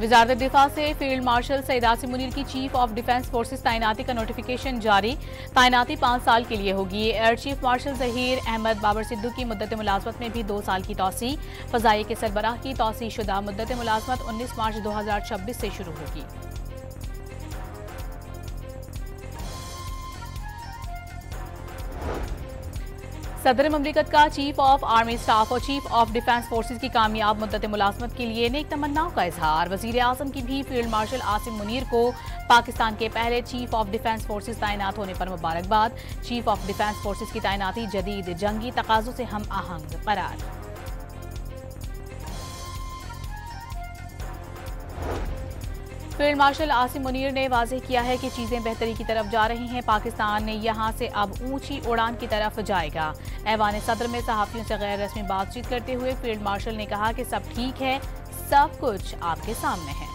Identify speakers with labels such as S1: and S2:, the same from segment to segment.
S1: वजारत दिफा से field marshal Saeed Asim Munir की चीफ ऑफ डिफेंस फोर्सेस तैनाती का नोटिफिकेशन जारी। तैनाती 5 साल के लिए होगी। Air chief marshal Zaheer Ahmed Babar Sidhu की मुद्दत मुलाजमत में भी 2 साल की तौसी। फजाई के सरबराह की तौसी शुदा मुद्दत मुलाजमत 19 मार्च 2026 से शुरू होगी। सदर ममलिकत का चीफ ऑफ आर्मी स्टाफ और चीफ ऑफ डिफेंस फोर्सेज की कामयाब मुद्दत मुलाजमत के लिए नेक तमन्नाओं का इजहार। वजीर आजम की भी फील्ड मार्शल आसिम मुनीर को पाकिस्तान के पहले चीफ ऑफ डिफेंस फोर्सेज तैनात होने पर मुबारकबाद। चीफ ऑफ डिफेंस फोर्सेज की तैनाती जदीद जंगी तकाजों से हम आहंग करार। फील्ड मार्शल आसिम मुनीर ने वाज़ेह किया है कि चीजें बेहतरी की तरफ जा रही हैं। पाकिस्तान ने यहां से अब ऊंची उड़ान की तरफ जाएगा। ऐवान सदर में सहाफियों से गैर रस्मी बातचीत करते हुए फील्ड मार्शल ने कहा कि सब ठीक है, सब कुछ आपके सामने है।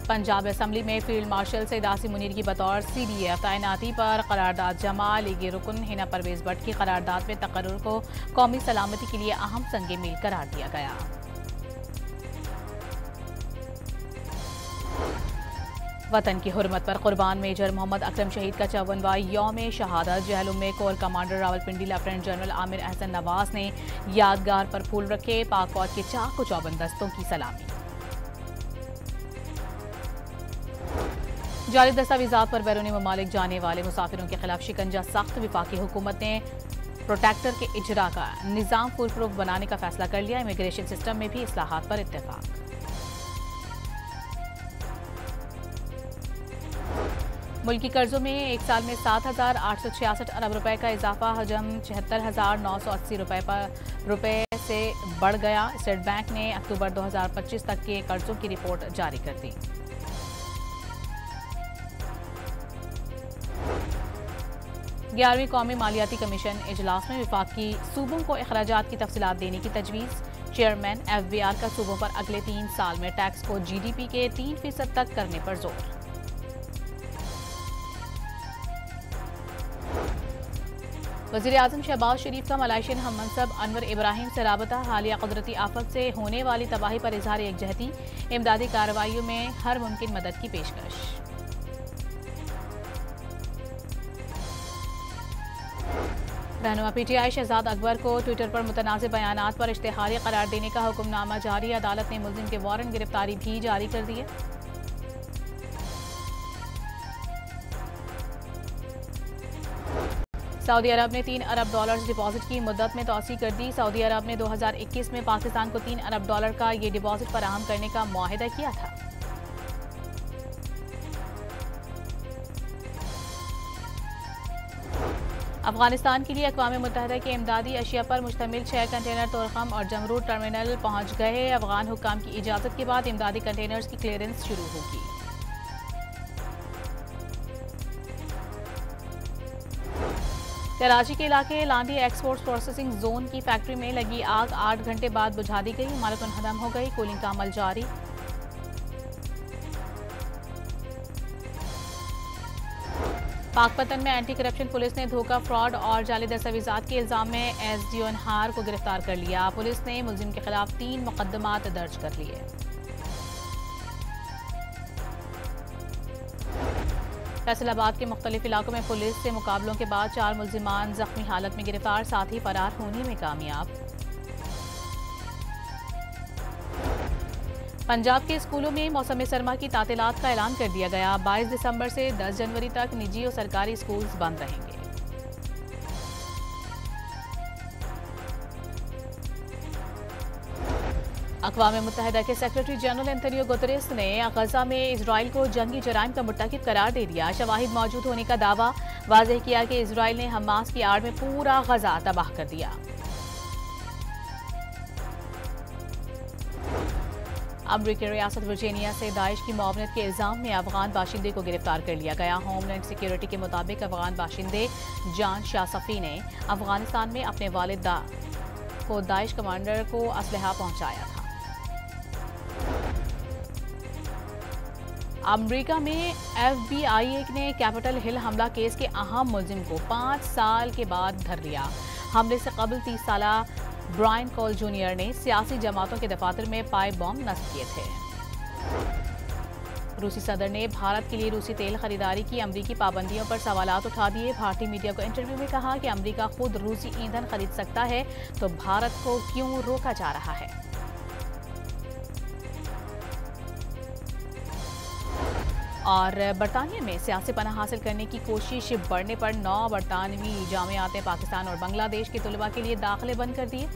S1: पंजाब असेंबली में फील्ड मार्शल सईद आसिम मुनीर की बतौर CDF तैनाती पर करारदाद जमा। लीगी रुकन हिना परवेज भट्ट की करारदाद में तकर्रुर को कौमी सलामती के लिए अहम संगे मील करार दिया गया। वतन की हुर्मत पर कुर्बान मेजर मोहम्मद अकरम शहीद का 54वां यौम शहादत। जहलुम में core commander Rawalpindi lieutenant general Aamir Ahsan Nawaz ने यादगार पर फूल रखे। पाक फौज के चाक चौबंद दस्तों की सलामी। जाली दस्तावेजात पर बैरूनी ममालिक जाने वाले मुसाफिरों के खिलाफ शिकंजा सख्त। विफाकी हुकूमत ने प्रोटेक्टर के इजरा का निज़ाम फुल प्रूफ बनाने का फैसला कर लिया। इमिग्रेशन सिस्टम में भी इस्लाहात पर इत्तेफाक। मुल्की कर्जों में एक साल में 7,866 अरब रुपए का इजाफा। हजम 76,980 रुपए से बढ़ गया। स्टेट बैंक ने अक्टूबर 2025 तक के कर्जों की रिपोर्ट जारी कर दी। 11वीं कौमी मालियाती कमीशन इजलास में विफाकी सूबों को अखराजात की तफसीलात देने की तजवीज़। चेयरमैन FBR का सूबों पर अगले 3 साल में टैक्स को GDP के 3% तक करने पर जोर। वज़ीर आज़म शहबाज शरीफ का मलाइशियन हम मनसब अनवर इब्राहिम से राबता। हालिया कुदरती आफत से होने वाली तबाही पर इजहार यकजहती। इमदादी कार्रवाइयों में हर मुमकिन मदद की पेशकश। रहनुमा PTI शहजाद अकबर को ट्विटर पर मुतनाज़ बयानात पर इश्तिहारी करार देने का हुक्मनामा जारी। अदालत ने मुल्जिम के वारंट गिरफ्तारी भी जारी कर दिए। सऊदी अरब ने $3 अरब डिपॉजिट की मुद्दत में तौसी कर दी। सऊदी अरब ने 2021 में पाकिस्तान को $3 अरब का ये डिपॉजिट फराहम करने का मुआहिदा किया था। अफगानिस्तान के लिए अक़वाम मुत्तहिदा के इमदादी अशिया पर मुश्तमिल 6 कंटेनर तोरखम और जमरूद टर्मिनल पहुंच गए। अफगान हुक्काम की इजाज़त के बाद इमदादी कंटेनर्स की क्लियरेंस शुरू होगी। कराची के इलाके लांडी एक्सपोर्ट प्रोसेसिंग जोन की फैक्ट्री में लगी आग 8 घंटे बाद बुझा दी गई। मालकुन हदम हो गई। कूलिंग का अमल जारी। पाकपतन में एंटी करप्शन पुलिस ने धोखा, फ्रॉड और जाली दस्तावेजात के इल्जाम में SDO अन्हार को गिरफ्तार कर लिया। पुलिस ने मुलजिम के खिलाफ 3 मुकदमात दर्ज कर लिए। फैसलाबाद के मुख्तलिफ इलाकों में पुलिस से मुकाबलों के बाद 4 मुलजिमान जख्मी हालत में गिरफ्तार, साथ ही फरार होने में कामयाब। पंजाब के स्कूलों में मौसम सरमा की तातीलात का ऐलान कर दिया गया। 22 दिसंबर से 10 जनवरी तक निजी और सरकारी स्कूल बंद रहेंगे। अक़वाम मुत्तहिदा के सेक्रेटरी जनरल एंटोनियो गुतेरेस ने गजा में इजराइल को जंगी जराइम का मुर्तकिब करार दे दिया। शवाहिद मौजूद होने का दावा। वाज़ेह किया कि इजराइल ने हमास की आड़ में पूरा गजा तबाह कर दिया। अमरीकी रियासत वर्जीनिया से दाइश की मुआवनत के इल्जाम में अफगान बाशिंदे को गिरफ्तार कर लिया गया। होमलैंड सिक्योरिटी के मुताबिक अफगान बाशिंदे जान शाह सफ़ी ने अफगानिस्तान में अपने वालिद को दाइश कमांडर को असलहा पहुंचाया था। अमेरिका में FBI ने कैपिटल हिल हमला केस के अहम मुलजिम को 5 साल के बाद धर लिया। हमले से कबल 30 साल ब्रायन कॉल जूनियर ने सियासी जमातों के दफातर में पाइप बॉम्ब नस्ब किए थे। रूसी सदर ने भारत के लिए रूसी तेल खरीदारी की अमरीकी पाबंदियों पर सवालात उठा दिए। भारतीय मीडिया को इंटरव्यू में कहा कि अमरीका खुद रूसी ईंधन खरीद सकता है तो भारत को क्यों रोका जा रहा है। और बरतानिया में सियासी पनाह हासिल करने की कोशिश बढ़ने पर 9 बरतानवी जामियातें पाकिस्तान और बांग्लादेश के तलबा के लिए दाखिले बंद कर दिए।